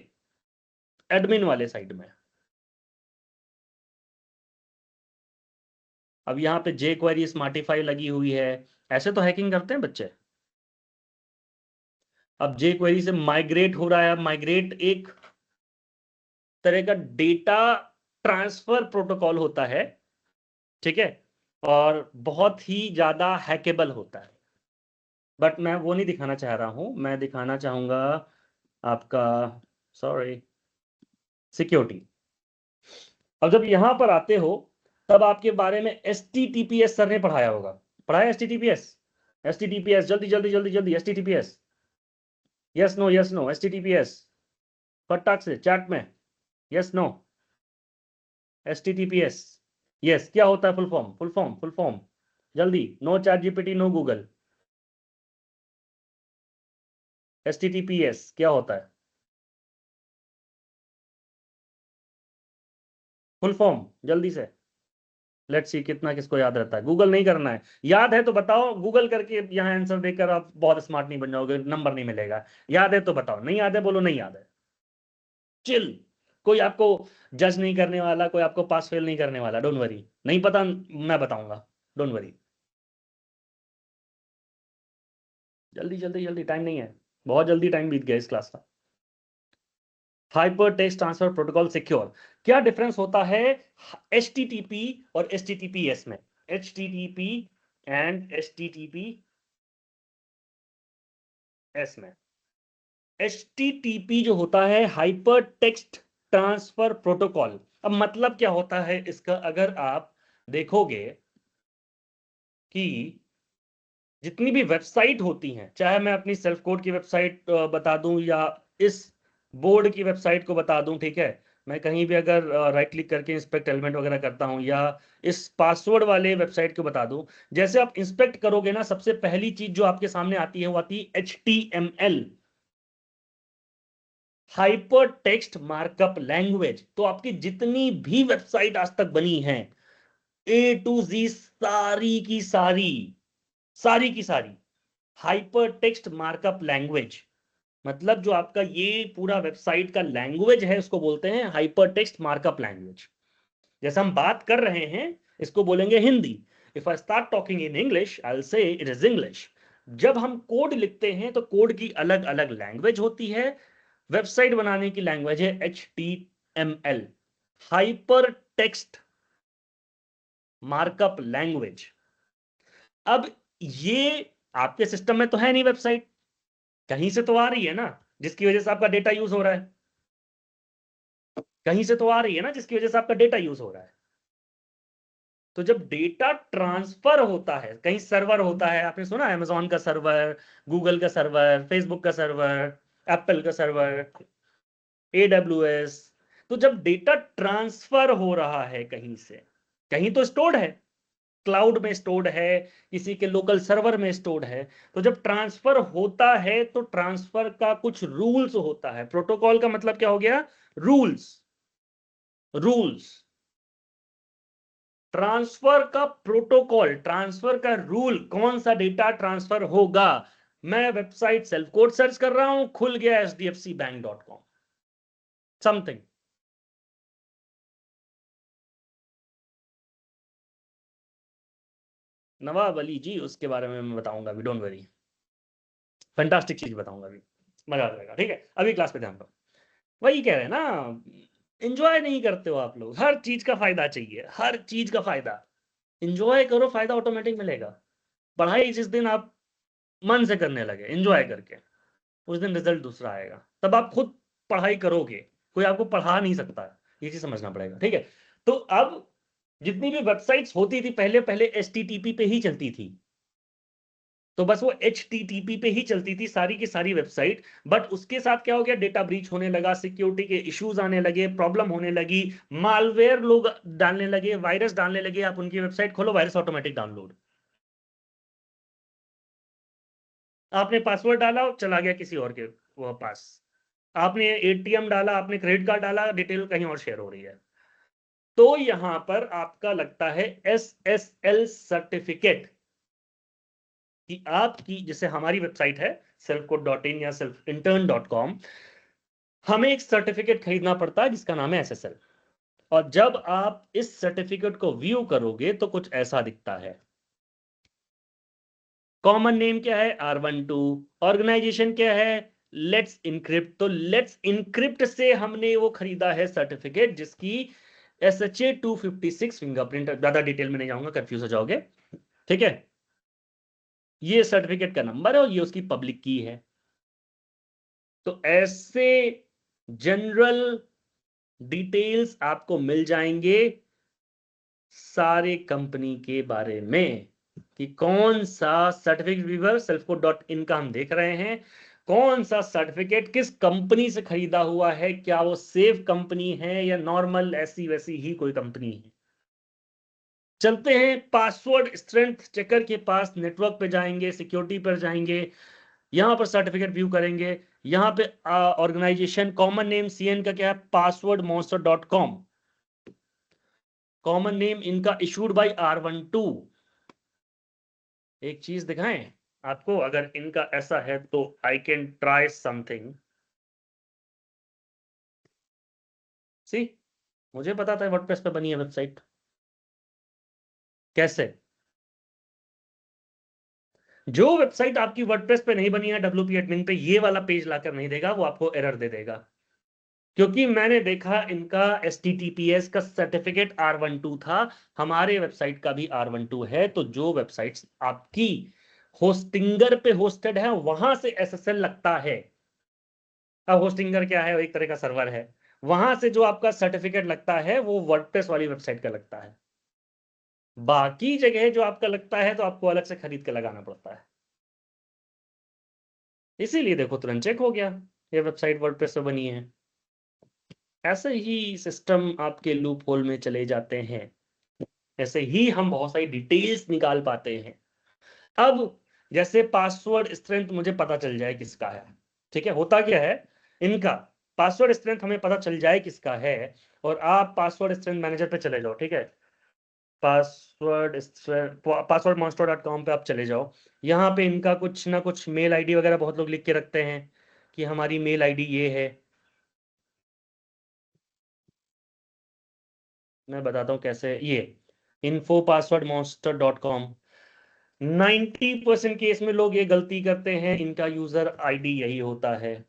एडमिन वाले साइड में। अब यहाँ पे jQuery स्मार्टिफाई लगी हुई है, ऐसे तो हैकिंग करते हैं बच्चे। अब jQuery से माइग्रेट हो रहा है, माइग्रेट एक तरह का डेटा ट्रांसफर प्रोटोकॉल होता है, ठीक है, और बहुत ही ज्यादा हैकेबल होता है। बट मैं वो नहीं दिखाना चाह रहा हूं, मैं दिखाना चाहूंगा आपका, सॉरी, सिक्योरिटी। अब जब यहां पर आते हो तब आपके बारे में HTTPS सर ने पढ़ाया होगा, पढ़ाया HTTPS, HTTPS, जल्दी जल्दी जल्दी जल्दी, HTTPS, yes no yes no, HTTPS, फटाक से चैट में, यस नो, HTTPS, यस, क्या होता है full form, full form, full form, जल्दी, no chat GPT, no Google, HTTPS क्या होता है, फुल फॉर्म, जल्दी से। लेट्स सी कितना किसको याद रहता है, गूगल नहीं करना है, याद है तो बताओ, गूगल करके यहाँ आंसर देकर आप बहुत स्मार्ट नहीं बन जाओगे, नंबर नहीं मिलेगा। याद है तो बताओ, नहीं याद है बोलो नहीं याद है, चिल। कोई आपको जज नहीं करने वाला, कोई आपको पास फेल नहीं करने वाला, डोंट वरी। नहीं पता मैं बताऊंगा, डोंट वरी। जल्दी जल्दी जल्दी, टाइम नहीं है, बहुत जल्दी टाइम बीत गया इस क्लास का। Hyper text transfer protocol secure, क्या डिफरेंस होता है HTTP और HTTPS में, HTTP एंड HTTPS में। HTTP जो होता है हाइपर टेक्स्ट ट्रांसफर प्रोटोकॉल, अब मतलब क्या होता है इसका, अगर आप देखोगे कि जितनी भी वेबसाइट होती हैं, चाहे मैं अपनी सेल्फ कोड की वेबसाइट बता दूं या इस बोर्ड की वेबसाइट को बता दूं, ठीक है, मैं कहीं भी अगर राइट क्लिक करके इंस्पेक्ट एलिमेंट वगैरह करता हूं या इस पासवर्ड वाले वेबसाइट को बता दूं, जैसे आप इंस्पेक्ट करोगे ना, सबसे पहली चीज जो आपके सामने आती है वो आती है HTML, hyper text markup language. तो आपकी जितनी भी वेबसाइट आज तक बनी है A to Z, सारी की सारी, सारी की सारी हाइपर टेक्स्ट मार्कअप लैंग्वेज, मतलब जो आपका ये पूरा वेबसाइट का लैंग्वेज है उसको बोलते हैं हाइपर टेक्स्ट मार्कअप लैंग्वेज। जैसे हम बात कर रहे हैं इसको बोलेंगे Hindi. If I start talking in English I will say it is English. जब हम कोड लिखते हैं तो कोड की अलग अलग लैंग्वेज होती है, वेबसाइट बनाने की लैंग्वेज है HTML, hyper text markup language. अब ये आपके सिस्टम में तो है नहीं वेबसाइट, कहीं से तो आ रही है ना, जिसकी वजह से आपका डेटा यूज हो रहा है, कहीं से तो आ रही है ना जिसकी वजह से आपका डेटा यूज हो रहा है। तो जब डेटा ट्रांसफर होता है, कहीं सर्वर होता है, आपने सुना अमेजॉन का सर्वर, गूगल का सर्वर, फेसबुक का सर्वर, एप्पल का सर्वर, AWS। तो जब डेटा ट्रांसफर हो रहा है कहीं से, कहीं तो स्टोर्ड है, क्लाउड में स्टोर्ड है, किसी के लोकल सर्वर में स्टोर्ड है। तो जब ट्रांसफर होता है तो ट्रांसफर का कुछ रूल्स होता है, प्रोटोकॉल का मतलब क्या हो गया, रूल्स, रूल्स। ट्रांसफर का प्रोटोकॉल, ट्रांसफर का रूल, कौन सा डेटा ट्रांसफर होगा। मैं वेबसाइट सेल्फ कोड सर्च कर रहा हूं, खुल गया hdfcbank.com समथिंग। नवाब अली जी, उसके बारे में मैं बताऊंगा अभी, डोंट वरी, फैंटास्टिक चीज बताऊंगा अभी, मजा आ जाएगा, ठीक है। अभी क्लास पे ध्यान दो। वही कह रहे हैं ना, एंजॉय नहीं करते हो आप लोग, हर चीज का फायदा चाहिए, हर चीज का फायदा। एंजॉय करो, फायदा ऑटोमेटिक मिलेगा। पढ़ाई जिस दिन आप मन से करने लगे एंजॉय करके, उस दिन रिजल्ट दूसरा आएगा, तब आप खुद पढ़ाई करोगे, कोई आपको पढ़ा नहीं सकता है, ये चीज समझना पड़ेगा, ठीक है। तो अब जितनी भी वेबसाइट्स होती थी पहले पहले एचटीटीपी पे ही चलती थी, तो बस वो एचटीटीपी पे ही चलती थी सारी की सारी वेबसाइट। बट उसके साथ क्या हो गया, डेटा ब्रीच होने लगा, सिक्योरिटी के इश्यूज आने लगे, प्रॉब्लम होने लगी, मालवेयर लोग डालने लगे, वायरस डालने लगे। आप उनकी वेबसाइट खोलो, वायरस ऑटोमेटिक डाउनलोड। आपने पासवर्ड डाला, चला गया किसी और के वो पास। आपने एटीएम डाला, आपने क्रेडिट कार्ड डाला, डिटेल कहीं और शेयर हो रही है। तो यहां पर आपका लगता है एसएसएल सर्टिफिकेट, कि आपकी, जैसे हमारी वेबसाइट है selfcode.in या selfintern.com, हमें एक सर्टिफिकेट खरीदना पड़ता है जिसका नाम है एसएसएल। और जब आप इस सर्टिफिकेट को व्यू करोगे तो कुछ ऐसा दिखता है। कॉमन नेम क्या है, R12। ऑर्गेनाइजेशन क्या है, लेट्स इनक्रिप्ट। तो लेट्स इनक्रिप्ट से हमने वो खरीदा है सर्टिफिकेट, जिसकी SHA-256 फिंगरप्रिंट। ज्यादा डिटेल में नहीं जाऊंगा, कंफ्यूज हो जाओगे, ठीक है। ये सर्टिफिकेट का नंबर है और ये उसकी पब्लिक की है। तो ऐसे जनरल डिटेल्स आपको मिल जाएंगे सारे कंपनी के बारे में, कि कौन सा सर्टिफिकेट, व्यूअर selfcode.in का हम देख रहे हैं, कौन सा सर्टिफिकेट किस कंपनी से खरीदा हुआ है, क्या वो सेफ कंपनी है या नॉर्मल ऐसी वैसी ही कोई कंपनी है। चलते हैं पासवर्ड स्ट्रेंथ चेकर के पास, नेटवर्क पे जाएंगे, सिक्योरिटी पर जाएंगे, यहां पर सर्टिफिकेट व्यू करेंगे। यहां पे ऑर्गेनाइजेशन, कॉमन नेम सीएन का क्या है, passwordmonster.com। कॉमन नेम इनका इशूड बाय R12। एक चीज दिखाएं आपको, अगर इनका ऐसा है तो आई कैन ट्राई समथिंग। सी, मुझे पता था वर्डप्रेस पे बनी है वेबसाइट। कैसे? जो वेबसाइट आपकी वर्डप्रेस पे नहीं बनी है, WP एडमिन पे ये वाला पेज लाकर नहीं देगा, वो आपको एरर दे देगा। क्योंकि मैंने देखा इनका HTTPS का सर्टिफिकेट R12 था, हमारे वेबसाइट का भी R12 है। तो जो वेबसाइट्स आपकी होस्टिंगर पे होस्टेड है वहां से SSL लगता है। अब होस्टिंगर क्या है, एक तरह का सर्वर है, वहां से जो आपका सर्टिफिकेट लगता है वो वर्डप्रेस वाली वेबसाइट का लगता है। बाकी जगह जो आपका लगता है तो आपको अलग से खरीद के लगाना पड़ता है। इसीलिए देखो तुरंत चेक हो गया, ये वेबसाइट वर्डप्रेस से बनी है। ऐसे ही सिस्टम आपके लूप होल में चले जाते हैं, ऐसे ही हम बहुत सारी डिटेल्स निकाल पाते हैं। अब जैसे पासवर्ड स्ट्रेंथ मुझे पता चल जाए किसका है, ठीक है, होता क्या है, इनका पासवर्ड स्ट्रेंथ हमें पता चल जाए किसका है, और आप पासवर्ड स्ट्रेंथ मैनेजर पे चले जाओ, ठीक है। पासवर्ड मॉन्स्टर.com पे आप चले जाओ। यहाँ पे इनका कुछ ना कुछ मेल आईडी वगैरह बहुत लोग लिख के रखते हैं, कि हमारी मेल आईडी ये है। मैं बताता हूँ कैसे, ये info passwordmonster.com। 90% केस में लोग ये गलती करते हैं, इनका यूजर आईडी यही होता है।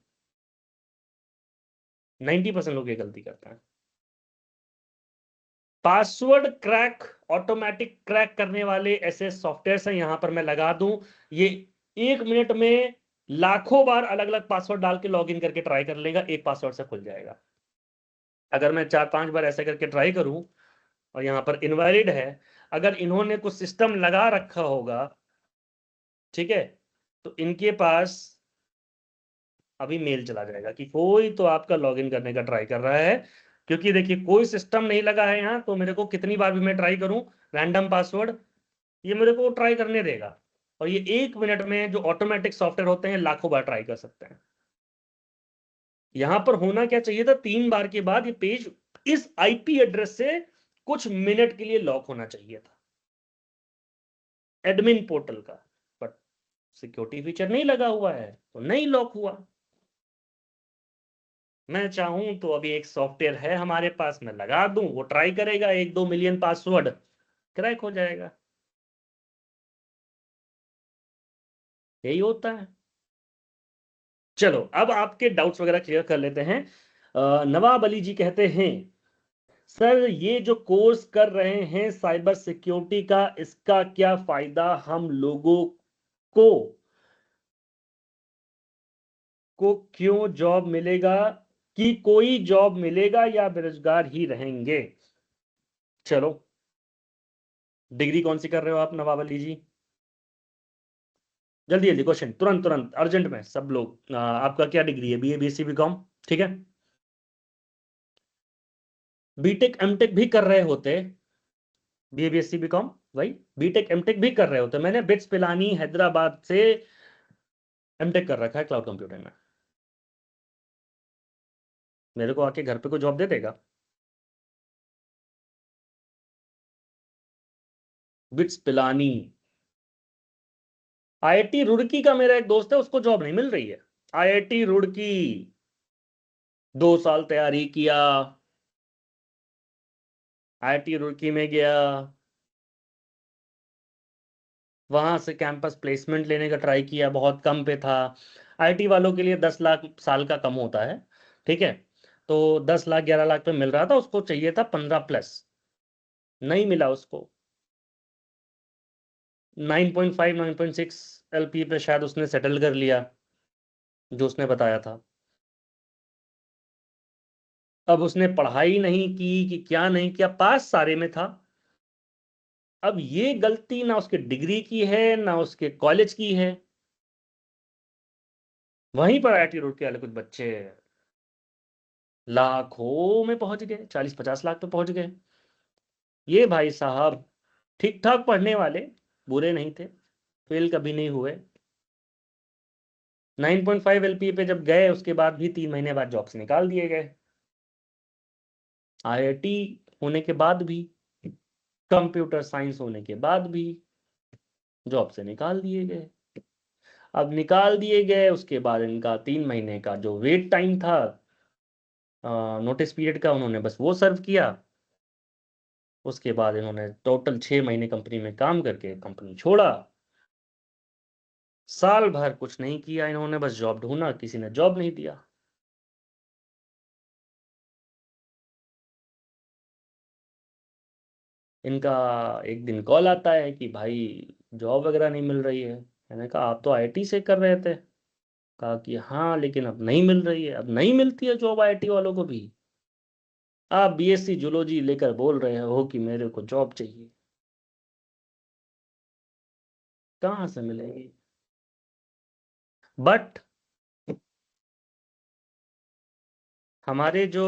90% लोग ये गलती करते हैं। पासवर्ड क्रैक, ऑटोमेटिक क्रैक करने वाले ऐसे सॉफ्टवेयर हैं, यहां पर मैं लगा दूं, ये 1 मिनट में लाखों बार अलग अलग पासवर्ड डाल के लॉगिन करके ट्राई कर लेगा, एक पासवर्ड से खुल जाएगा। अगर मैं 4-5 बार ऐसे करके ट्राई करूं और यहां पर इनवैलिड है, अगर इन्होंने कुछ सिस्टम लगा रखा होगा, ठीक है, तो इनके पास अभी मेल चला जाएगा कि कोई तो आपका लॉगिन करने का ट्राई कर रहा है। क्योंकि देखिए कोई सिस्टम नहीं लगा है यहाँ, तो मेरे को कितनी बार भी मैं ट्राई करूं रैंडम पासवर्ड, ये मेरे को ट्राई करने देगा। और ये 1 मिनट में जो ऑटोमेटिक सॉफ्टवेयर होते हैं लाखों बार ट्राई कर सकते हैं। यहां पर होना क्या चाहिए था, 3 बार के बाद ये पेज इस आईपी एड्रेस से कुछ मिनट के लिए लॉक होना चाहिए था, एडमिन पोर्टल का। बट सिक्योरिटी फीचर नहीं लगा हुआ है तो नहीं लॉक हुआ। मैं चाहूं तो अभी एक सॉफ्टवेयर है हमारे पास, मैं लगा दूं, वो ट्राई करेगा, 1-2 मिलियन पासवर्ड क्रैक हो जाएगा। यही होता है। चलो अब आपके डाउट्स वगैरह क्लियर कर लेते हैं। नवाब अली जी कहते हैं, सर ये जो कोर्स कर रहे हैं साइबर सिक्योरिटी का, इसका क्या फायदा हम लोगों को क्यों जॉब मिलेगा, कि कोई जॉब मिलेगा या बेरोजगार ही रहेंगे? चलो, डिग्री कौन सी कर रहे हो आप नवाब अली जी? जल्दी जल्दी क्वेश्चन, तुरंत तुरंत अर्जेंट में सब लोग। आपका क्या डिग्री है? BA, BSc, BCom? ठीक है। बीटेक एमटेक भी कर रहे होते, बीए बीएससी बीकॉम, भाई बीटेक एमटेक भी कर रहे होते। मैंने बिट्स पिलानी हैदराबाद से एमटेक कर रखा है क्लाउड कंप्यूटिंग में। मेरे को आके घर पे कोई जॉब दे देगा? बिट्स पिलानी। आईआईटी रुड़की का मेरा एक दोस्त है, उसको जॉब नहीं मिल रही है। आईआईटी रुड़की, 2 साल तैयारी किया, आईआईटी रुड़की में गया, वहां से कैंपस प्लेसमेंट लेने का ट्राई किया, बहुत कम पे था। आईटी वालों के लिए 10 लाख साल का कम होता है, ठीक है। तो 10 लाख 11 लाख पे मिल रहा था, उसको चाहिए था 15+। नहीं मिला उसको। 9.5 9.6 एलपी पे शायद उसने सेटल कर लिया, जो उसने बताया था। अब उसने पढ़ाई नहीं की कि क्या नहीं किया, पास सारे में था। अब ये गलती ना उसके डिग्री की है ना उसके कॉलेज की है। वहीं पर आईआईटी रोड के वाले कुछ बच्चे लाखों में पहुंच गए, 40 50 लाख पे पहुंच गए। ये भाई साहब ठीक ठाक पढ़ने वाले, बुरे नहीं थे, फेल कभी नहीं हुए। 9.5 एलपी पे जब गए, उसके बाद भी 3 महीने बाद जॉब से निकाल दिए गए। आईआईटी होने के बाद भी, कंप्यूटर साइंस होने के बाद भी जॉब से निकाल दिए गए। अब निकाल दिए गए, उसके बाद इनका 3 महीने का जो वेट टाइम था नोटिस पीरियड का, उन्होंने बस वो सर्व किया। उसके बाद इन्होंने टोटल 6 महीने कंपनी में काम करके कंपनी छोड़ा। साल भर कुछ नहीं किया इन्होंने, बस जॉब ढूंढा, किसी ने जॉब नहीं दिया। इनका एक दिन कॉल आता है कि भाई जॉब वगैरह नहीं मिल रही है। मैंने कहा आप तो आईटी से कर रहे थे। कहा कि हाँ लेकिन अब नहीं मिल रही है, अब नहीं मिलती है जॉब आईटी वालों को भी। आप बीएससी जूलॉजी लेकर बोल रहे हो कि मेरे को जॉब चाहिए, कहाँ से मिलेगी? बट हमारे जो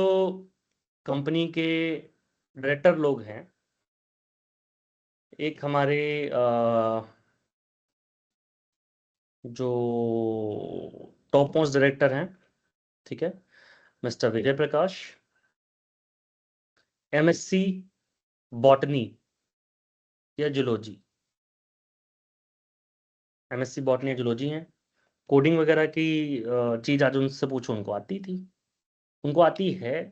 कंपनी के डायरेक्टर लोग हैं, एक हमारे जो टॉप मोस्ट डायरेक्टर हैं, ठीक है, mister Vijay Prakash, MSc botany या जूलॉजी, एमएससी बॉटनी या जूलॉजी हैं। कोडिंग वगैरह की चीज आज उनसे पूछो, उनको आती थी, उनको आती है।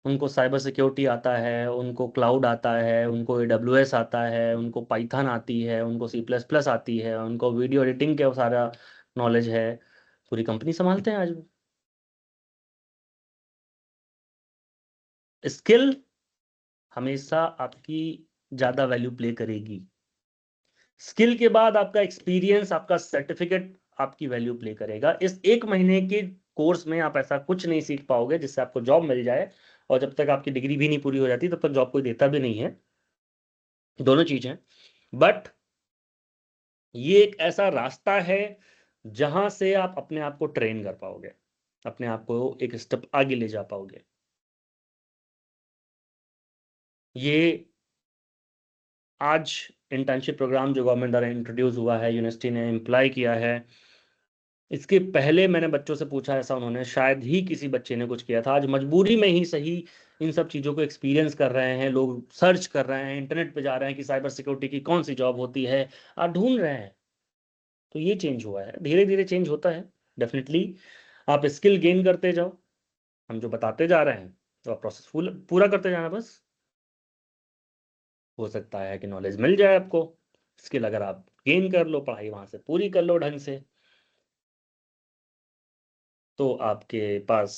उनको साइबर सिक्योरिटी आता है, उनको क्लाउड आता है, उनको एडब्ल्यूएस आता है, उनको पाइथन आती है, उनको सी प्लस प्लस आती है, उनको वीडियो एडिटिंग का सारा नॉलेज है। पूरी कंपनी संभालते हैं आज वो। स्किल हमेशा आपकी ज्यादा वैल्यू प्ले करेगी। स्किल के बाद आपका एक्सपीरियंस, आपका सर्टिफिकेट आपकी वैल्यू प्ले करेगा। इस 1 महीने के कोर्स में आप ऐसा कुछ नहीं सीख पाओगे जिससे आपको जॉब मिल जाए, और जब तक आपकी डिग्री भी नहीं पूरी हो जाती तब तक जॉब कोई देता भी नहीं है। दोनों चीज हैं। बट ये एक ऐसा रास्ता है जहां से आप अपने आप को ट्रेन कर पाओगे, अपने आप को एक स्टेप आगे ले जा पाओगे। ये आज इंटर्नशिप प्रोग्राम जो गवर्नमेंट द्वारा इंट्रोड्यूस हुआ है, यूनिवर्सिटी ने इम्प्लाई किया है, इसके पहले मैंने बच्चों से पूछा, ऐसा उन्होंने शायद ही किसी बच्चे ने कुछ किया था। आज मजबूरी में ही सही इन सब चीज़ों को एक्सपीरियंस कर रहे हैं लोग, सर्च कर रहे हैं, इंटरनेट पे जा रहे हैं कि साइबर सिक्योरिटी की कौन सी जॉब होती है, आप ढूंढ रहे हैं। तो ये चेंज हुआ है, धीरे धीरे चेंज होता है डेफिनेटली। आप स्किल गेन करते जाओ, हम जो बताते जा रहे हैं तो आप प्रोसेस पूरा करते जाना बस। हो सकता है कि नॉलेज मिल जाए आपको, स्किल अगर आप गेन कर लो, पढ़ाई वहां से पूरी कर लो ढंग से, तो आपके पास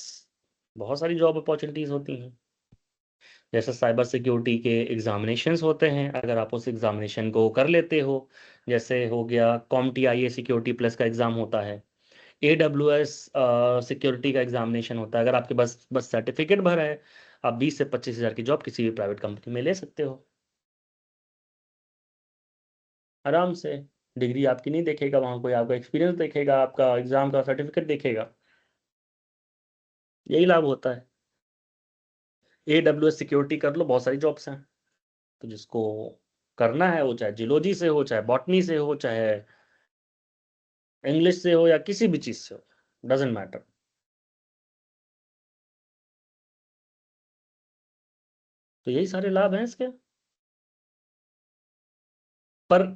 बहुत सारी जॉब अपॉर्चुनिटीज होती हैं। जैसे साइबर सिक्योरिटी के एग्जामिनेशंस होते हैं, अगर आप उस एग्जामिनेशन को कर लेते हो, जैसे हो गया CompTIA सिक्योरिटी प्लस का एग्जाम होता है, AWS सिक्योरिटी का एग्जामिनेशन होता है, अगर आपके बस बस सर्टिफिकेट भरा है, आप 20 से 25 हज़ार की जॉब किसी भी प्राइवेट कंपनी में ले सकते हो आराम से। डिग्री आपकी नहीं देखेगा वहाँ कोई, आपका एक्सपीरियंस देखेगा, आपका एग्जाम का सर्टिफिकेट देखेगा। यही लाभ होता है। AWS सिक्योरिटी कर लो, बहुत सारी जॉब्स हैं। तो जिसको करना है, वो चाहे जियोलॉजी से हो, चाहे बॉटनी से हो, चाहे इंग्लिश से हो, या किसी भी चीज से हो, डजेंट मैटर। तो यही सारे लाभ हैं इसके। पर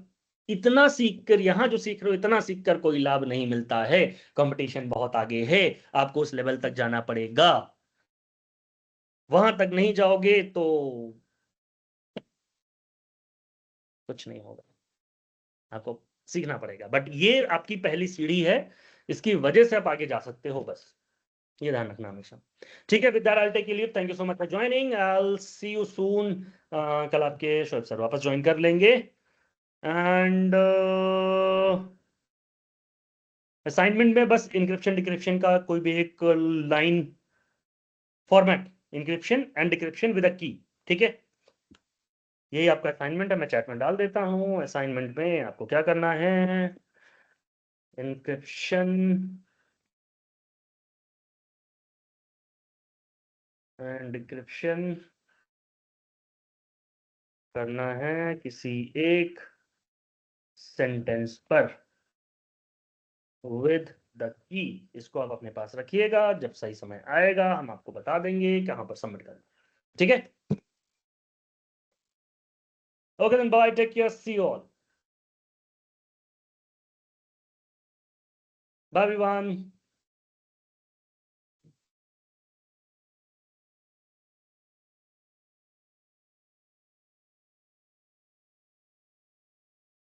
इतना सीखकर, यहाँ जो सीख रहे हो इतना सीखकर कोई लाभ नहीं मिलता है। कंपटीशन बहुत आगे है, आपको उस लेवल तक जाना पड़ेगा। वहां तक नहीं जाओगे तो कुछ नहीं होगा, आपको सीखना पड़ेगा। बट ये आपकी पहली सीढ़ी है, इसकी वजह से आप आगे जा सकते हो, बस ये ध्यान रखना हमेशा। ठीक है विद्यार्थी के लिए, thank you so much for joining, I will see you soon. कल आपके शोएब सर वापस ज्वाइन कर लेंगे। एंड असाइनमेंट में बस इंक्रिप्शन डिक्रिप्शन का कोई भी एक line format, encryption and decryption with a key, ठीक है। यही आपका असाइनमेंट है, मैं चैट में डाल देता हूँ। असाइनमेंट में आपको क्या करना है, इंक्रिप्शन एंड डिक्रिप्शन करना है किसी एक सेंटेंस पर विद द की। इसको आप अपने पास रखिएगा, जब सही समय आएगा हम आपको बता देंगे कहां पर सबमिट करना, ठीक है। Okay then, bye, take care, see you all, bye everyone.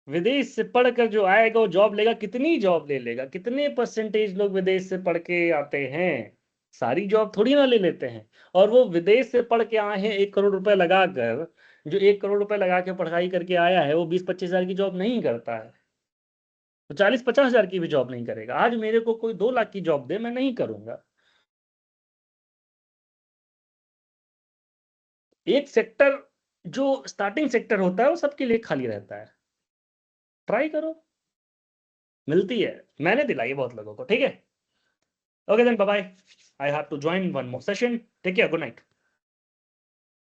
विदेश से पढ़कर जो आएगा वो जॉब लेगा, कितनी जॉब ले लेगा, कितने परसेंटेज लोग विदेश से पढ़ के आते हैं, सारी जॉब थोड़ी ना ले लेते हैं। और वो विदेश से पढ़ के आए हैं 1 करोड़ रुपए लगाकर, जो 1 करोड़ रुपए लगा के पढ़ाई करके आया है वो 20-25 हज़ार की जॉब नहीं करता है, तो 40-50 हज़ार की भी जॉब नहीं करेगा। आज मेरे को कोई 2 लाख की जॉब दे, मैं नहीं करूंगा। एक सेक्टर, जो स्टार्टिंग सेक्टर होता है वो सबके लिए खाली रहता है, ट्राई करो, मिलती है। मैंने दिलाई है बहुत लोगों को, ठीक है। Okay then, bye bye, I have to join one more session, take care, good night.